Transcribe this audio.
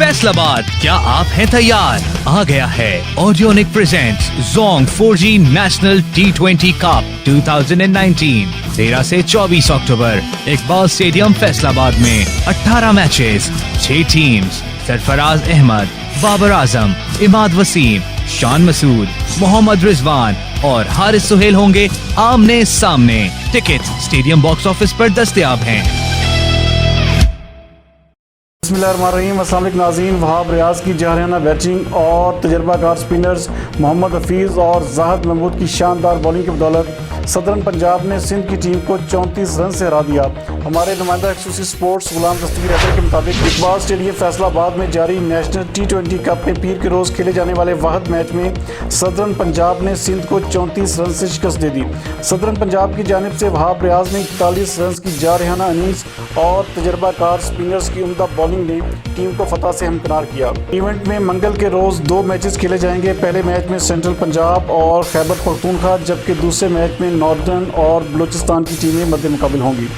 फैसलाबाद, क्या आप हैं तैयार? आ गया है Audionic presents Jong 4G national T20 cup 2019 13 से 24 अक्टूबर इकबाल स्टेडियम फैसलाबाद में 18 मैचेस, 6 टीम्स, सरफराज अहमद, बाबर आजम, इमाद वसीम, शान मसूद, मोहम्मद रिजवान और हारिस सुहेल होंगे आमने सामने। टिकट स्टेडियम बॉक्स ऑफिस पर दस्तयाब हैं। बिस्मिल्लाहिर्रहमानिर्रहीम। अस्सलाम वालेकुम नाज़रीन। वहाब रियाज की जारियाना बैटिंग और तजर्बाकार स्पिनर्स मोहम्मद हफीज़ और जाहिद महमूद की शानदार बॉलिंग की बदौलत सदरन पंजाब ने सिंध की टीम को 34 रन से हरा दिया। हमारे नुमाइंदा एक्सक्लूसिव स्पोर्ट्स गुलाम दस्तगीर हैदर के मुताबिक इकबाल स्टेडियम फैसलाबाद में जारी नेशनल T20 कप में पीर के रोज़ खेले जाने वाले वाहिद मैच में सदरन पंजाब ने सिंध को 34 रन से शिकस्त दे दी। सदरन पंजाब की जानिब से वहाब रियाज ने 41 रन की जारियाना इनिंग्स और तजर्बाकार स्पिनर्स की उम्दा बॉलिंग ने टीम को फतह से हमकिनार किया। इवेंट में मंगल के रोज़ 2 मैचेस खेले जाएंगे। पहले मैच में सेंट्रल पंजाब और खैबर पख्तूनख्वा, जबकि दूसरे मैच में नॉर्दर्न और बलूचिस्तान की टीमें मद्दे मुकाबिल होंगी।